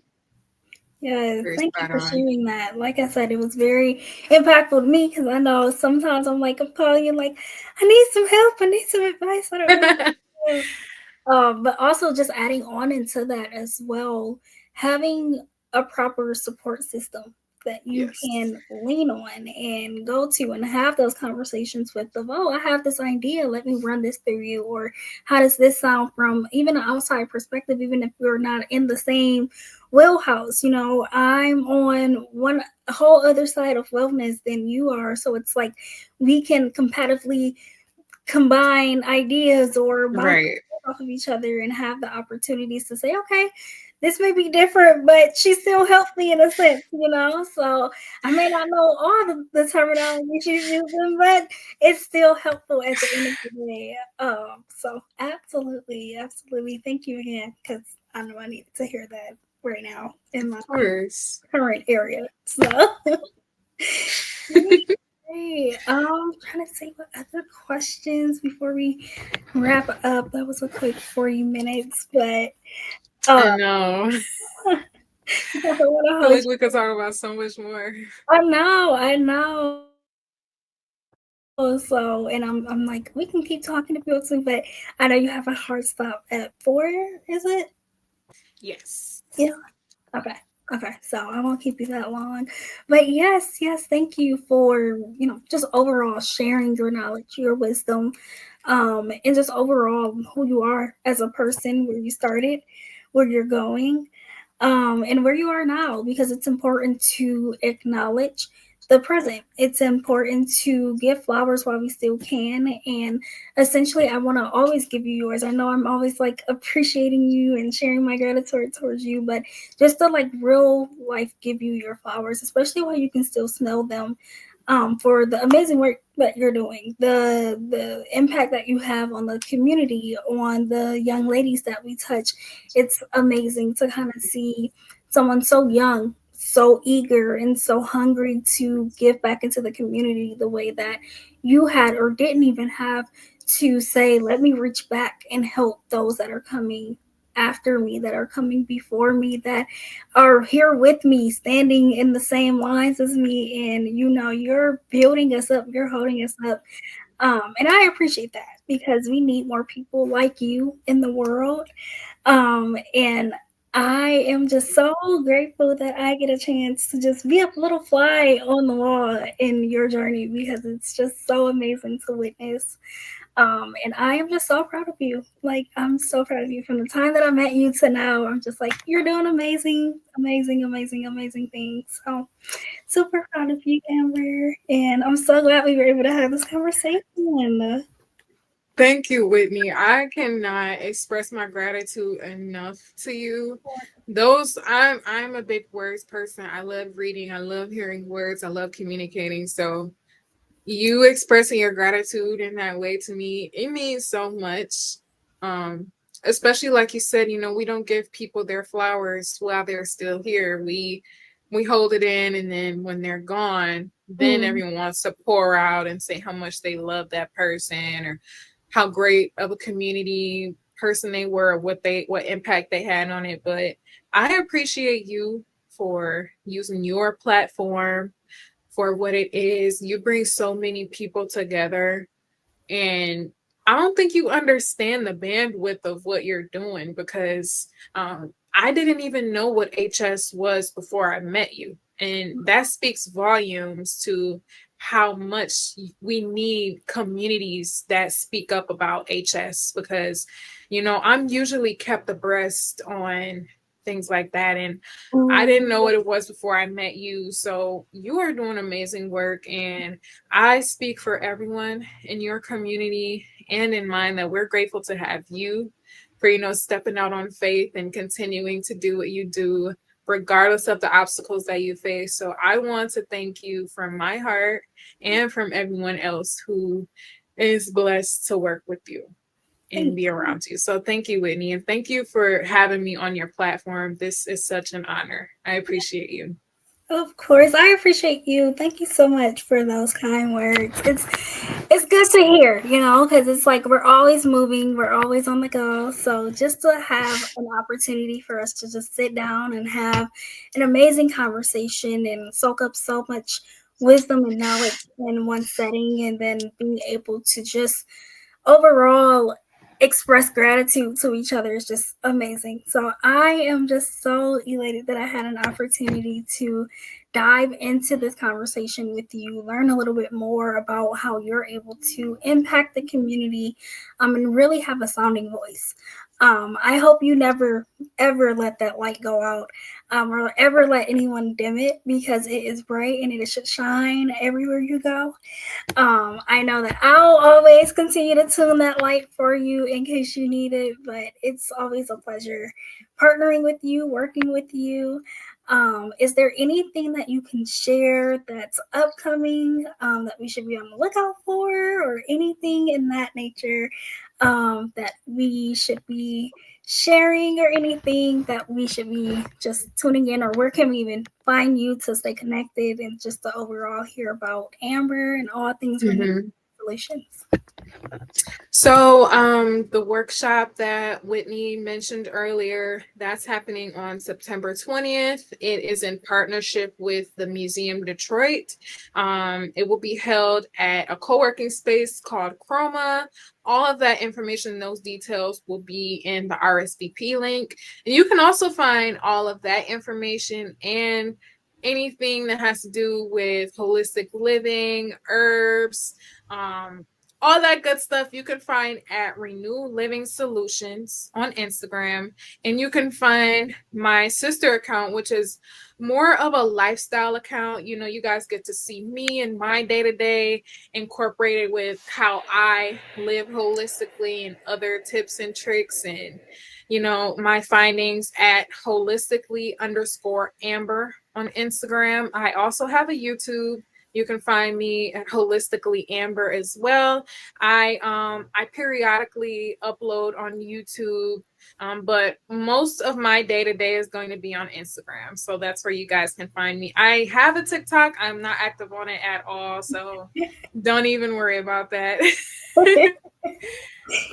[SPEAKER 3] Yeah, thank you for sharing that. Like I said, it was very impactful to me, because I know sometimes I'm calling you like, I need some help, I need some advice. I don't know what to do. But also just adding on into that as well, having a proper support system that you can lean on and go to and have those conversations with them. Oh, I have this idea, let me run this through you. Or how does this sound from even an outside perspective, even if we're not in the same wheelhouse. I'm on one whole other side of wellness than you are. So it's like we can compatibilely combine ideas or bounce
[SPEAKER 2] Right.
[SPEAKER 3] off of each other and have the opportunities to say, okay, this may be different, but she still helped me in a sense. So I may not know all the terminology she's using, but it's still helpful at the end of the day. So absolutely, absolutely. Thank you again, because I know I needed to hear that right now in my
[SPEAKER 2] Of course.
[SPEAKER 3] current area. So Hey, trying to see what other questions before we wrap up. That was a quick 40 minutes, but
[SPEAKER 2] I
[SPEAKER 3] uh,
[SPEAKER 2] know.
[SPEAKER 3] I don't want to
[SPEAKER 2] I feel
[SPEAKER 3] hold
[SPEAKER 2] like
[SPEAKER 3] you.
[SPEAKER 2] we could talk about so much more.
[SPEAKER 3] I know. So, and I'm like, we can keep talking if you want to, but I know you have a hard stop at 4. Is it?
[SPEAKER 2] Yes.
[SPEAKER 3] Yeah. Okay. Okay. So I won't keep you that long. But yes, yes, thank you for, just overall sharing your knowledge, your wisdom, and just overall who you are as a person, where you started, where you're going, and where you are now, because it's important to acknowledge the present. It's important to give flowers while we still can. And essentially, I want to always give you yours. I know I'm always like appreciating you and sharing my gratitude towards you, but just to like real life give you your flowers, especially while you can still smell them. For the amazing work that you're doing, the impact that you have on the community, on the young ladies that we touch, it's amazing to kind of see someone so young, so eager, and so hungry to give back into the community the way that you had or didn't even have to say, let me reach back and help those that are coming after me, that are coming before me, that are here with me, standing in the same lines as me. And you're building us up, you're holding us up. And I appreciate that, because we need more people like you in the world. And I am just so grateful that I get a chance to just be a little fly on the wall in your journey, because it's just so amazing to witness. And I am just so proud of you. Like, I'm so proud of you from the time that I met you to now. I'm just like, you're doing amazing, amazing, amazing, amazing things. So super proud of you, Amber. And I'm so glad we were able to have this conversation.
[SPEAKER 2] Thank you, Whitney. I cannot express my gratitude enough to you. I'm a big words person. I love reading. I love hearing words. I love communicating. So you expressing your gratitude in that way to me, it means so much. Um, Especially like you said, we don't give people their flowers while they're still here. We hold it in, and then when they're gone, then
[SPEAKER 3] Mm,
[SPEAKER 2] everyone wants to pour out and say how much they love that person, or how great of a community person they were, what impact they had on it. But I appreciate you for using your platform for what it is. You bring so many people together, and I don't think you understand the bandwidth of what you're doing, because I didn't even know what HS was before I met you. And that speaks volumes to how much we need communities that speak up about HS, because, I'm usually kept abreast on things like that. And I
[SPEAKER 3] mm,
[SPEAKER 2] didn't know what it was before I met you. So you are doing amazing work. And I speak for everyone in your community and in mine that we're grateful to have you for, stepping out on faith and continuing to do what you do, regardless of the obstacles that you face. So I want to thank you from my heart and from everyone else who is blessed to work with you and
[SPEAKER 3] thank
[SPEAKER 2] be around you. So thank you, Whitney. And thank you for having me on your platform. This is such an honor. I appreciate you.
[SPEAKER 3] Of course, I appreciate you. Thank you so much for those kind words. It's good to hear, because it's like we're always moving, we're always on the go. So just to have an opportunity for us to just sit down and have an amazing conversation and soak up so much wisdom and knowledge in one setting, and then being able to just overall express gratitude to each other is just amazing. So I am just so elated that I had an opportunity to dive into this conversation with you, learn a little bit more about how you're able to impact the community, and really have a sounding voice. I hope you never ever let that light go out, or ever let anyone dim it, because it is bright and it should shine everywhere you go. I know that I'll always continue to tune that light for you in case you need it, but it's always a pleasure partnering with you, working with you. Is there anything that you can share that's upcoming, that we should be on the lookout for, or anything in that nature, that we should be sharing, or anything that we should be just tuning in, or where can we even find you to stay connected and just to overall hear about Amber and all things related
[SPEAKER 2] Mm-hmm.
[SPEAKER 3] to solutions?
[SPEAKER 2] So, the workshop that Whitney mentioned earlier, that's happening on September 20th. It is in partnership with the Museum Detroit. It will be held at a co-working space called Chroma. All of that information and those details will be in the RSVP link. And you can also find all of that information and anything that has to do with holistic living, herbs, all that good stuff you can find at Renew Living Solutions on Instagram. And you can find my sister account, which is more of a lifestyle account. You know, you guys get to see me and my day-to-day incorporated with how I live holistically, and other tips and tricks, and my findings at holistically_Amber on Instagram. I also have a YouTube. You can find me at Holistically Amber as well. I periodically upload on YouTube, but most of my day-to-day is going to be on Instagram. So that's where you guys can find me. I have a TikTok. I'm not active on it at all, so don't even worry about that.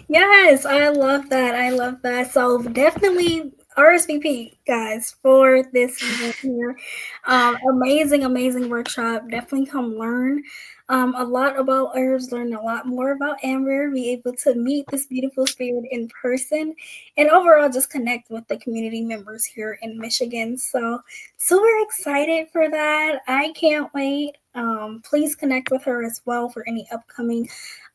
[SPEAKER 3] Yes, I love that. I love that. So definitely RSVP, guys, for this event here. Amazing, amazing workshop. Definitely come learn a lot about herbs, learn a lot more about Amber, be able to meet this beautiful spirit in person, and overall just connect with the community members here in Michigan. So super excited for that. I can't wait. Please connect with her as well for any upcoming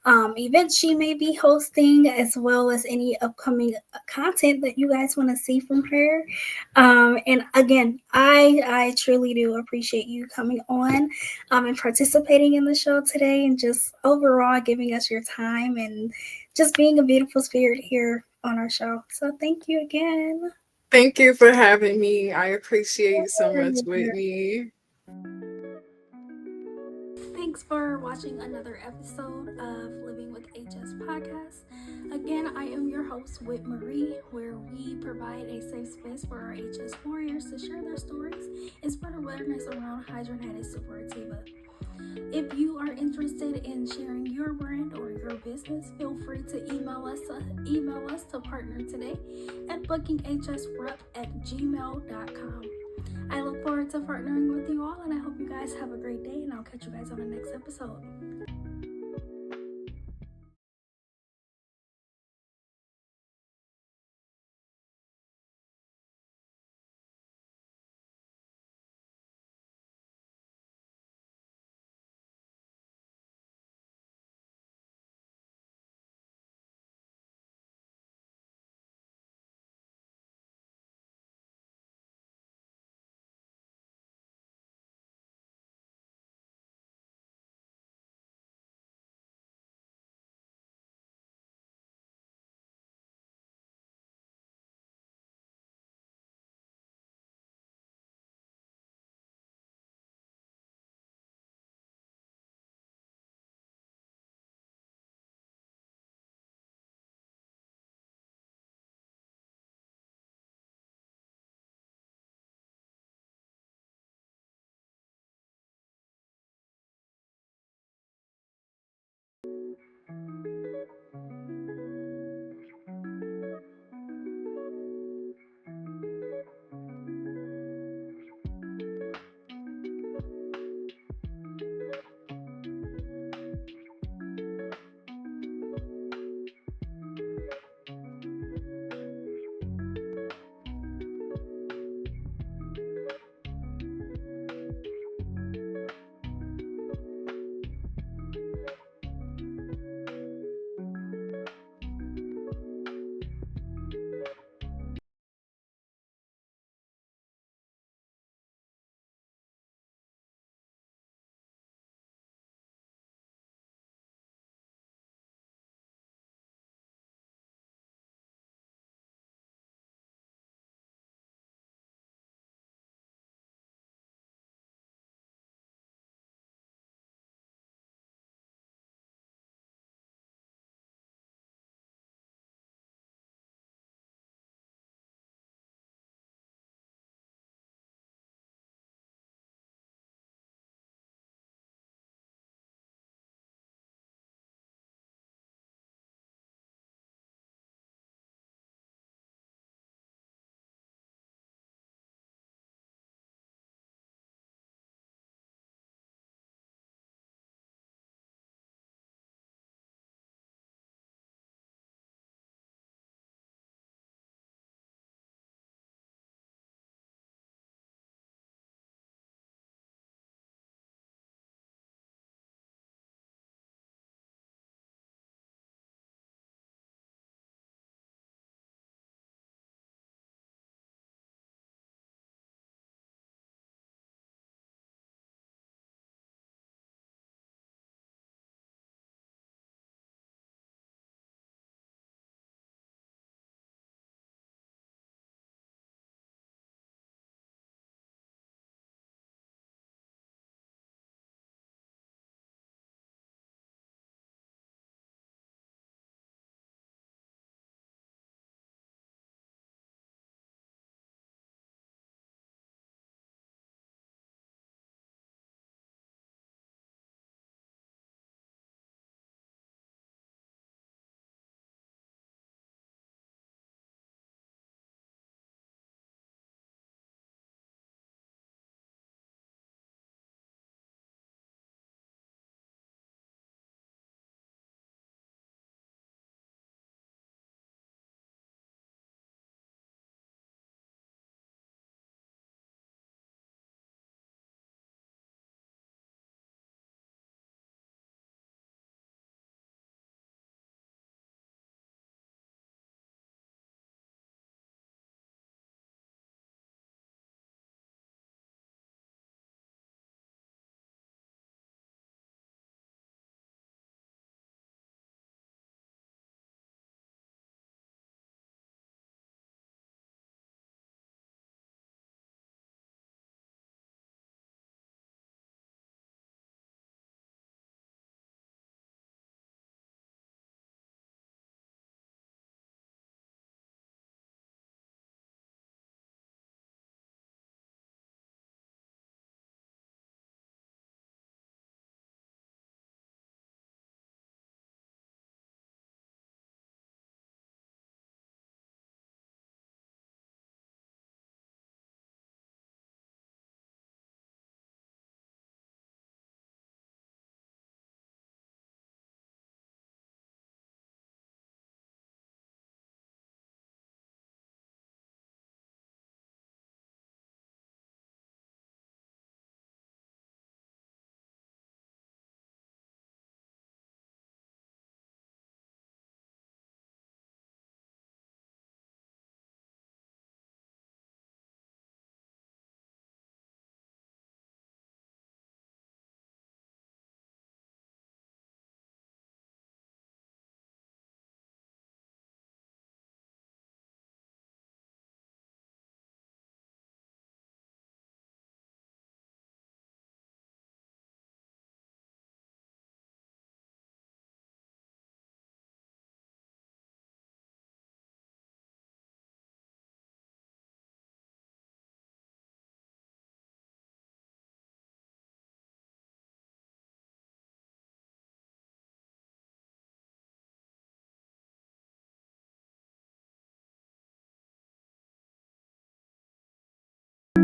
[SPEAKER 3] events she may be hosting, as well as any upcoming content that you guys want to see from her. And again, I truly do appreciate you coming on, and participating in the show today, and just overall giving us your time and just being a beautiful spirit here on our show. So thank you again.
[SPEAKER 2] Thank you for having me. I appreciate you so much, Whitney.
[SPEAKER 3] Thanks for watching another episode of Living with HS podcast. Again, I am your host, Whit Marie, where we provide a safe space for our HS warriors to share their stories and spread awareness around Hidradenitis Suppurativa. If you are interested in sharing your brand or your business, feel free to email us to partner today at bookinghsrep@gmail.com. I look forward to partnering with you all, and I hope you guys have a great day, and I'll catch you guys on the next episode.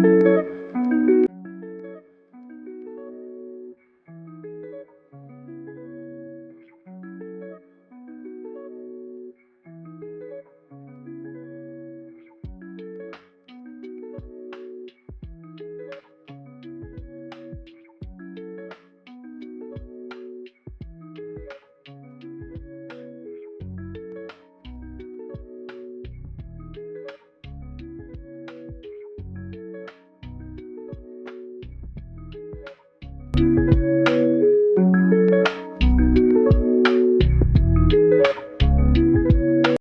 [SPEAKER 1] you.